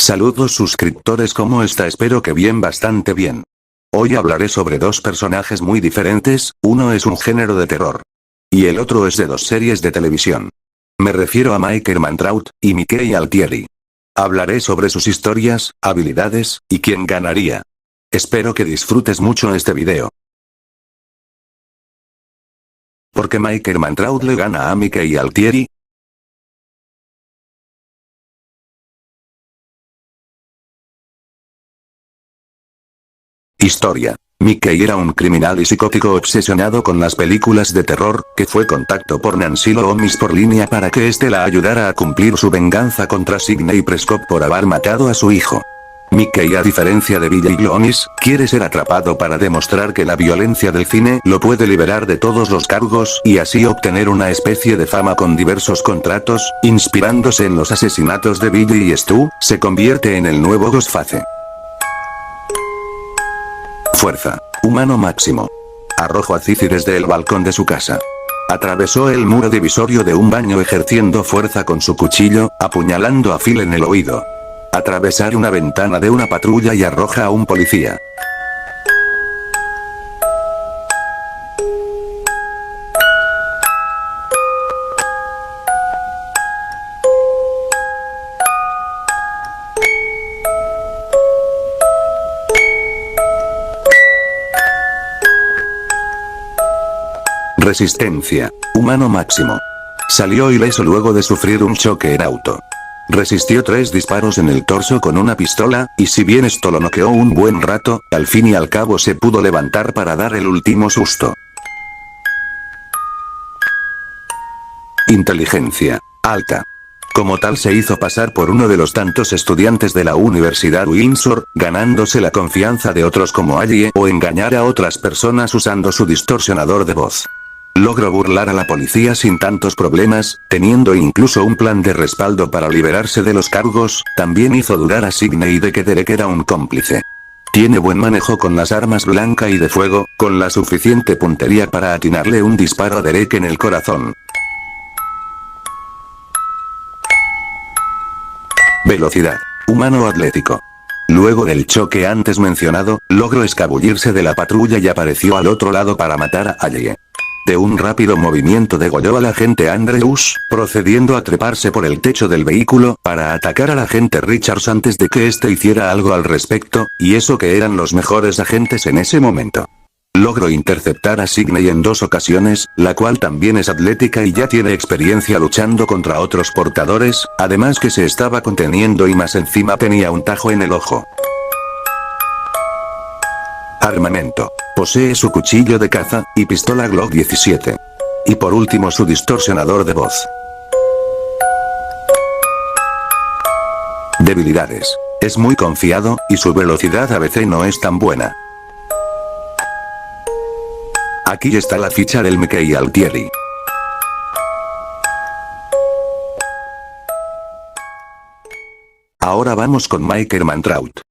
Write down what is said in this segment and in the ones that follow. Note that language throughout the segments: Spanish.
Saludos suscriptores, ¿cómo está? Espero que bien, bastante bien. Hoy hablaré sobre dos personajes muy diferentes, uno es un género de terror. Y el otro es de dos series de televisión. Me refiero a Mike Ehrmantraut y Mickey Altieri. Hablaré sobre sus historias, habilidades, y quién ganaría. Espero que disfrutes mucho este video. ¿Por qué Mike Ehrmantraut le gana a Mickey Altieri? Historia. Mickey era un criminal y psicótico obsesionado con las películas de terror, que fue contactado por Nancy Loomis por línea para que éste la ayudara a cumplir su venganza contra Sidney Prescott por haber matado a su hijo. Mickey, a diferencia de Billy Loomis, quiere ser atrapado para demostrar que la violencia del cine lo puede liberar de todos los cargos y así obtener una especie de fama con diversos contratos, inspirándose en los asesinatos de Billy y Stu, se convierte en el nuevo Ghostface. Fuerza. Humano máximo. Arrojó a Cici desde el balcón de su casa. Atravesó el muro divisorio de un baño ejerciendo fuerza con su cuchillo, apuñalando a Phil en el oído. Atravesar una ventana de una patrulla y arroja a un policía. Resistencia. Humano máximo. Salió ileso luego de sufrir un choque en auto. Resistió 3 disparos en el torso con una pistola, y si bien esto lo noqueó un buen rato, al fin y al cabo se pudo levantar para dar el último susto. Inteligencia. Alta. Como tal se hizo pasar por uno de los tantos estudiantes de la Universidad Windsor, ganándose la confianza de otros como Allie o engañar a otras personas usando su distorsionador de voz. Logró burlar a la policía sin tantos problemas, teniendo incluso un plan de respaldo para liberarse de los cargos, también hizo dudar a Sidney de que Derek era un cómplice. Tiene buen manejo con las armas blanca y de fuego, con la suficiente puntería para atinarle un disparo a Derek en el corazón. Velocidad. Humano atlético. Luego del choque antes mencionado, logró escabullirse de la patrulla y apareció al otro lado para matar a Allie. De un rápido movimiento degolló al agente Andrews, procediendo a treparse por el techo del vehículo, para atacar al agente Richards antes de que éste hiciera algo al respecto, y eso que eran los mejores agentes en ese momento. Logró interceptar a Sidney en 2 ocasiones, la cual también es atlética y ya tiene experiencia luchando contra otros portadores, además que se estaba conteniendo y más encima tenía un tajo en el ojo. Armamento. Posee su cuchillo de caza, y pistola Glock 17. Y por último su distorsionador de voz. Debilidades. Es muy confiado, y su velocidad a veces no es tan buena. Aquí está la ficha del Mickey Altieri. Ahora vamos con Mike Ehrmantraut.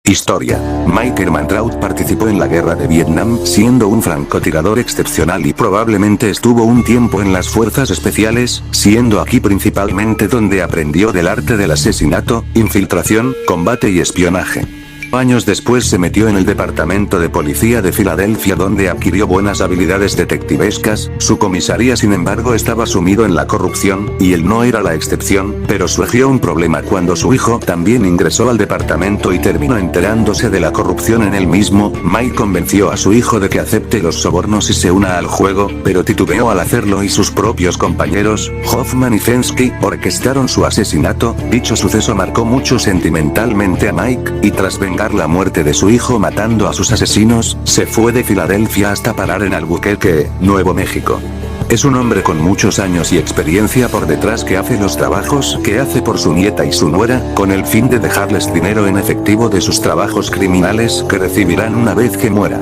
Historia. Mike Ehrmantraut participó en la guerra de Vietnam, siendo un francotirador excepcional y probablemente estuvo un tiempo en las fuerzas especiales, siendo aquí principalmente donde aprendió del arte del asesinato, infiltración, combate y espionaje. Años después se metió en el departamento de policía de Filadelfia donde adquirió buenas habilidades detectivescas, su comisaría sin embargo estaba sumido en la corrupción, y él no era la excepción, pero surgió un problema cuando su hijo también ingresó al departamento y terminó enterándose de la corrupción en el mismo. Mike convenció a su hijo de que acepte los sobornos y se una al juego, pero titubeó al hacerlo y sus propios compañeros, Hoffman y Fensky, orquestaron su asesinato. Dicho suceso marcó mucho sentimentalmente a Mike, y tras vengar la muerte de su hijo matando a sus asesinos, se fue de Filadelfia hasta parar en Albuquerque, Nuevo México. Es un hombre con muchos años y experiencia por detrás que hace los trabajos que hace por su nieta y su nuera, con el fin de dejarles dinero en efectivo de sus trabajos criminales que recibirán una vez que muera.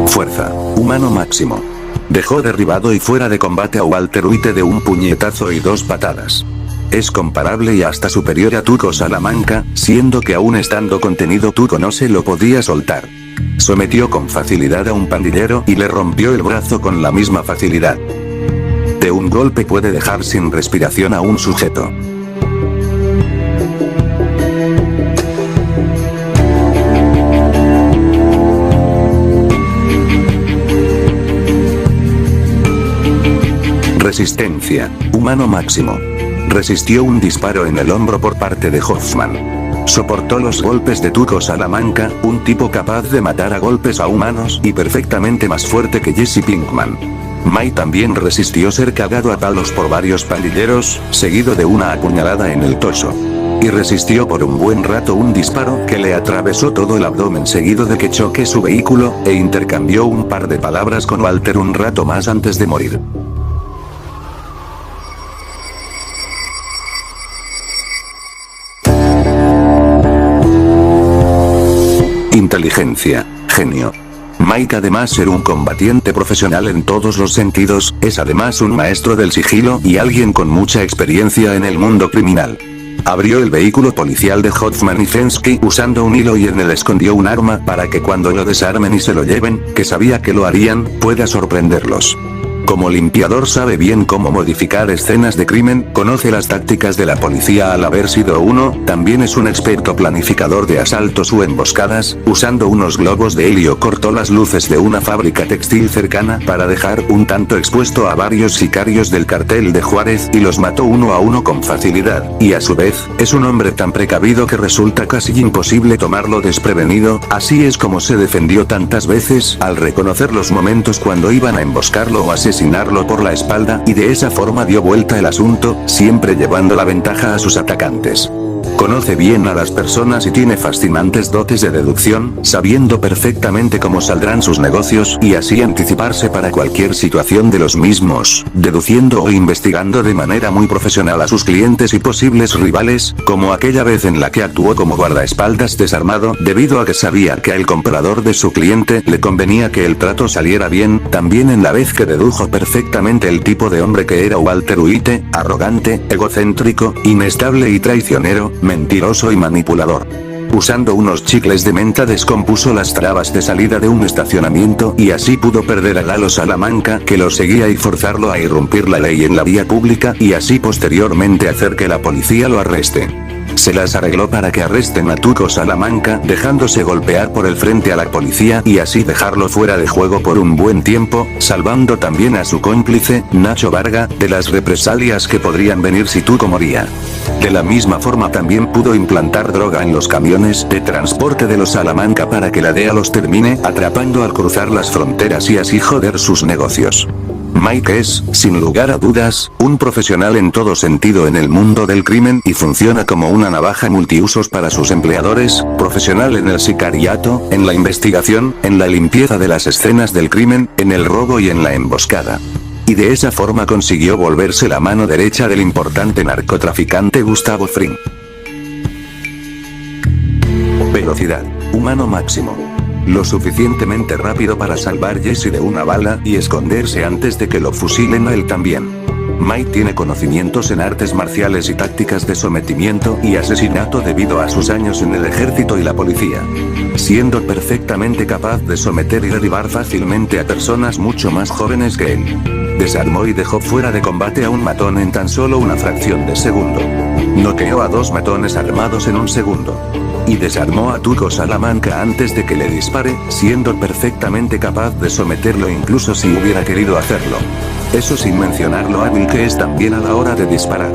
Fuerza. Humano máximo. Dejó derribado y fuera de combate a Walter White de un puñetazo y 2 patadas. Es comparable y hasta superior a Tuco Salamanca, siendo que aún estando contenido Tuco no se lo podía soltar. Sometió con facilidad a un pandillero y le rompió el brazo con la misma facilidad. De que un golpe puede dejar sin respiración a un sujeto. Resistencia. Humano máximo. Resistió un disparo en el hombro por parte de Hoffman. Soportó los golpes de Tuco Salamanca, un tipo capaz de matar a golpes a humanos y perfectamente más fuerte que Jesse Pinkman. Mai también resistió ser cagado a palos por varios pandilleros, seguido de una apuñalada en el torso. Y resistió por un buen rato un disparo que le atravesó todo el abdomen seguido de que choque su vehículo, e intercambió un par de palabras con Walter un rato más antes de morir. Inteligencia. Genio. Mike, además ser un combatiente profesional en todos los sentidos, es además un maestro del sigilo y alguien con mucha experiencia en el mundo criminal. Abrió el vehículo policial de Hoffman y Fensky usando un hilo y en él escondió un arma para que cuando lo desarmen y se lo lleven, que sabía que lo harían, pueda sorprenderlos. Como limpiador sabe bien cómo modificar escenas de crimen, conoce las tácticas de la policía al haber sido uno, también es un experto planificador de asaltos u emboscadas, usando unos globos de helio cortó las luces de una fábrica textil cercana para dejar un tanto expuesto a varios sicarios del cartel de Juárez y los mató uno a uno con facilidad, y a su vez, es un hombre tan precavido que resulta casi imposible tomarlo desprevenido, así es como se defendió tantas veces al reconocer los momentos cuando iban a emboscarlo o asesinarlo por la espalda y de esa forma dio vuelta el asunto, siempre llevando la ventaja a sus atacantes. Conoce bien a las personas y tiene fascinantes dotes de deducción, sabiendo perfectamente cómo saldrán sus negocios y así anticiparse para cualquier situación de los mismos, deduciendo o investigando de manera muy profesional a sus clientes y posibles rivales, como aquella vez en la que actuó como guardaespaldas desarmado debido a que sabía que al comprador de su cliente le convenía que el trato saliera bien, también en la vez que dedujo perfectamente el tipo de hombre que era Walter White, arrogante, egocéntrico, inestable y traicionero, mentiroso y manipulador. Usando unos chicles de menta descompuso las trabas de salida de un estacionamiento y así pudo perder a Lalo Salamanca que lo seguía y forzarlo a irrumpir la ley en la vía pública y así posteriormente hacer que la policía lo arreste. Se las arregló para que arresten a Tuco Salamanca dejándose golpear por el frente a la policía y así dejarlo fuera de juego por un buen tiempo, salvando también a su cómplice, Nacho Varga, de las represalias que podrían venir si Tuco moría. De la misma forma también pudo implantar droga en los camiones de transporte de los Salamanca para que la DEA los termine atrapando al cruzar las fronteras y así joder sus negocios. Mike es, sin lugar a dudas, un profesional en todo sentido en el mundo del crimen y funciona como una navaja multiusos para sus empleadores, profesional en el sicariato, en la investigación, en la limpieza de las escenas del crimen, en el robo y en la emboscada. Y de esa forma consiguió volverse la mano derecha del importante narcotraficante Gustavo Fring. Velocidad. Humano máximo. Lo suficientemente rápido para salvar Jesse de una bala y esconderse antes de que lo fusilen a él también. Mike tiene conocimientos en artes marciales y tácticas de sometimiento y asesinato debido a sus años en el ejército y la policía. Siendo perfectamente capaz de someter y derribar fácilmente a personas mucho más jóvenes que él. Desarmó y dejó fuera de combate a un matón en tan solo una fracción de segundo. Noqueó a 2 matones armados en un segundo. Y desarmó a Tuco Salamanca antes de que le dispare, siendo perfectamente capaz de someterlo incluso si hubiera querido hacerlo. Eso sin mencionar lo hábil que es también a la hora de disparar.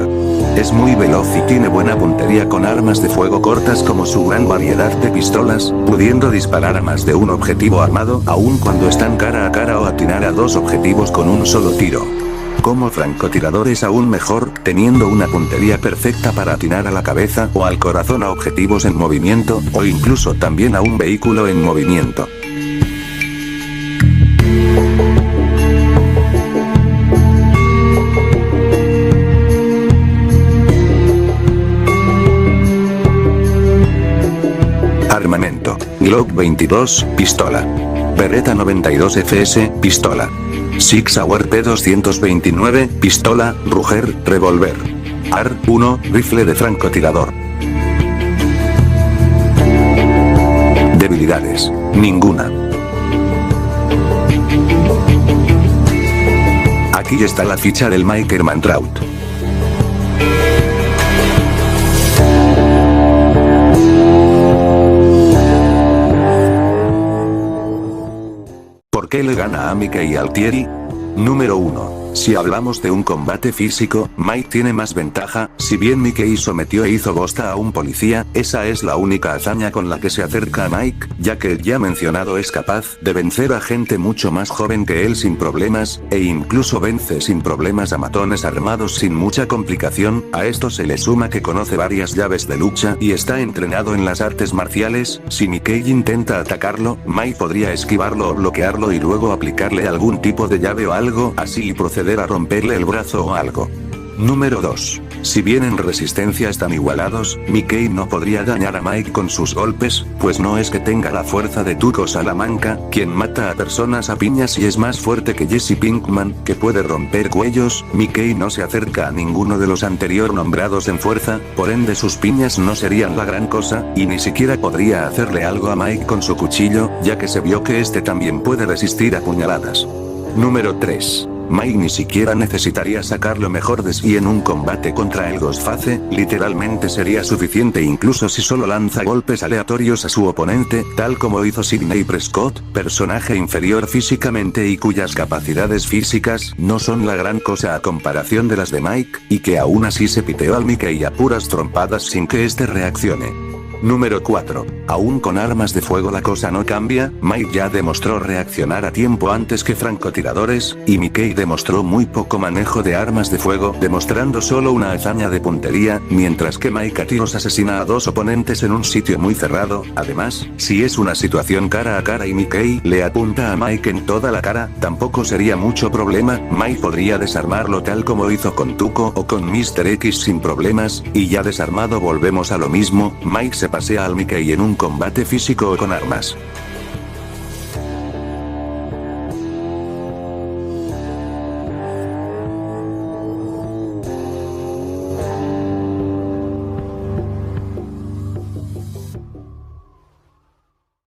Es muy veloz y tiene buena puntería con armas de fuego cortas como su gran variedad de pistolas, pudiendo disparar a más de un objetivo armado, aun cuando están cara a cara o atinar a 2 objetivos con un solo tiro. Como francotirador es aún mejor, teniendo una puntería perfecta para atinar a la cabeza o al corazón a objetivos en movimiento, o incluso también a un vehículo en movimiento. Armamento. Glock 22, pistola. Beretta 92 FS, pistola. Sig Sauer P229, pistola, Ruger, revólver. AR-1, rifle de francotirador. Debilidades. Ninguna. Aquí está la ficha del Mike Ehrmantraut. ¿Por qué le gana a Mickey Altieri? Número 1. Si hablamos de un combate físico, Mike tiene más ventaja. Si bien Mickey sometió e hizo bosta a un policía, esa es la única hazaña con la que se acerca a Mike, ya que el ya mencionado es capaz de vencer a gente mucho más joven que él sin problemas, e incluso vence sin problemas a matones armados sin mucha complicación. A esto se le suma que conoce varias llaves de lucha y está entrenado en las artes marciales. Si Mickey intenta atacarlo, Mike podría esquivarlo o bloquearlo y luego aplicarle algún tipo de llave o algo así y proceder a romperle el brazo o algo. Número 2. Si bien en resistencia están igualados, Mickey no podría dañar a Mike con sus golpes, pues no es que tenga la fuerza de Tuco Salamanca, quien mata a personas a piñas y es más fuerte que Jesse Pinkman, que puede romper cuellos. Mickey no se acerca a ninguno de los anterior nombrados en fuerza, por ende sus piñas no serían la gran cosa, y ni siquiera podría hacerle algo a Mike con su cuchillo, ya que se vio que este también puede resistir a puñaladas. Número 3. Mike ni siquiera necesitaría sacar lo mejor de sí en un combate contra el Ghostface, literalmente sería suficiente incluso si solo lanza golpes aleatorios a su oponente, tal como hizo Sidney Prescott, personaje inferior físicamente y cuyas capacidades físicas no son la gran cosa a comparación de las de Mike, y que aún así se piteó al Mickey a puras trompadas sin que este reaccione. Número 4. Aún con armas de fuego la cosa no cambia. Mike ya demostró reaccionar a tiempo antes que francotiradores, y Mickey demostró muy poco manejo de armas de fuego, demostrando solo una hazaña de puntería, mientras que Mike a tiros asesina a dos oponentes en un sitio muy cerrado. Además, si es una situación cara a cara y Mickey le apunta a Mike en toda la cara, tampoco sería mucho problema. Mike podría desarmarlo tal como hizo con Tuco o con Mr. X sin problemas, y ya desarmado volvemos a lo mismo. Mike se pasea al Mickey en un combate físico o con armas.